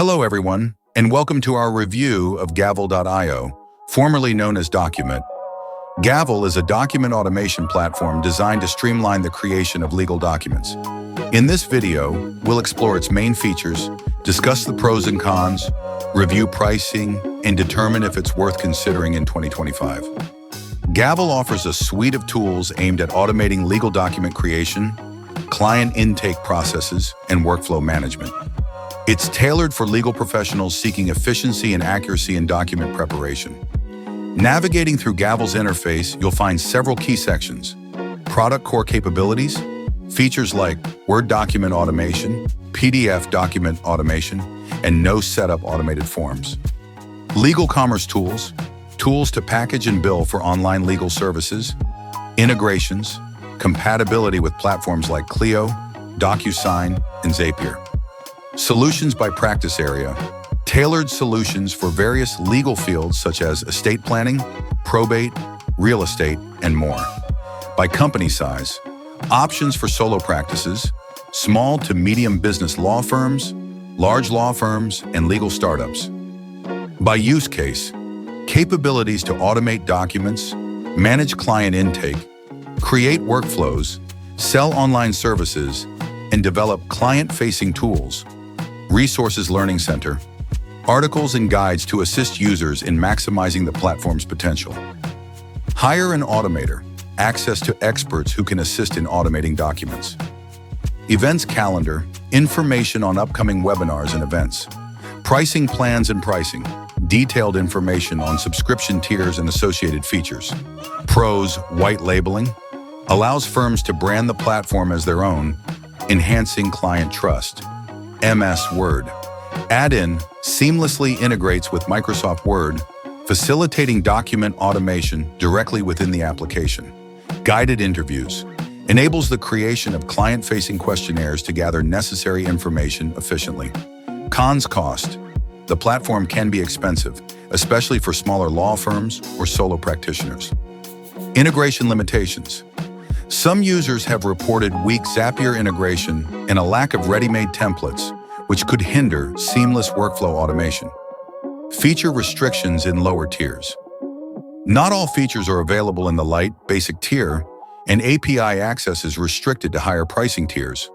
Hello everyone, and welcome to our review of Gavel.io, formerly known as Document. Gavel is a document automation platform designed to streamline the creation of legal documents. In this video, we'll explore its main features, discuss the pros and cons, review pricing, and determine if it's worth considering in 2025. Gavel offers a suite of tools aimed at automating legal document creation, client intake processes, and workflow management. It's tailored for legal professionals seeking efficiency and accuracy in document preparation. Navigating through Gavel's interface, you'll find several key sections: product core capabilities, features like Word document automation, PDF document automation, and no setup automated forms. Legal commerce tools, tools to package and bill for online legal services, integrations, compatibility with platforms like Clio, DocuSign, and Zapier. Solutions by practice area, tailored solutions for various legal fields such as estate planning, probate, real estate, and more. By company size, options for solo practices, small to medium business law firms, large law firms, and legal startups. By use case, capabilities to automate documents, manage client intake, create workflows, sell online services, and develop client-facing tools. Resources Learning Center, articles and guides to assist users in maximizing the platform's potential. Hire an automator, access to experts who can assist in automating documents. Events calendar, information on upcoming webinars and events. Pricing plans and pricing, detailed information on subscription tiers and associated features. Pros, white labeling, allows firms to brand the platform as their own, enhancing client trust. MS Word. Add-in seamlessly integrates with Microsoft Word, facilitating document automation directly within the application. Guided interviews. Enables the creation of client-facing questionnaires to gather necessary information efficiently. Cons cost. The platform can be expensive, especially for smaller law firms or solo practitioners. Integration limitations. Some users have reported weak Zapier integration and a lack of ready-made templates, which could hinder seamless workflow automation. Feature restrictions in lower tiers. Not all features are available in the Lite basic tier, and API access is restricted to higher pricing tiers.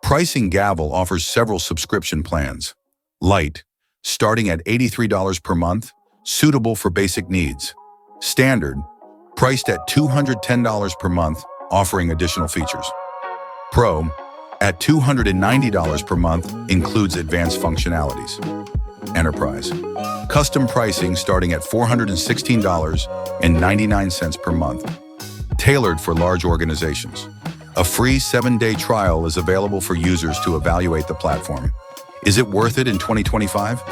Pricing Gavel offers several subscription plans. Lite, starting at $83 per month, suitable for basic needs. Standard, priced at $210 per month, offering additional features. Pro, at $290 per month, includes advanced functionalities. Enterprise, custom pricing starting at $416.99 per month, tailored for large organizations. A free 7-day trial is available for users to evaluate the platform. Is it worth it in 2025?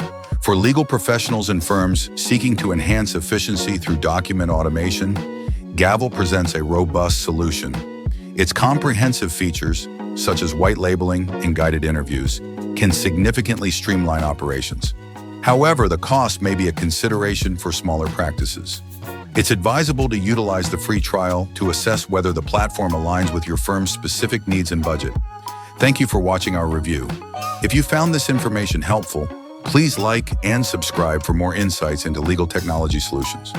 For legal professionals and firms seeking to enhance efficiency through document automation, Gavel presents a robust solution. Its comprehensive features, such as white labeling and guided interviews, can significantly streamline operations. However, the cost may be a consideration for smaller practices. It's advisable to utilize the free trial to assess whether the platform aligns with your firm's specific needs and budget. Thank you for watching our review. If you found this information helpful, please like and subscribe for more insights into legal technology solutions.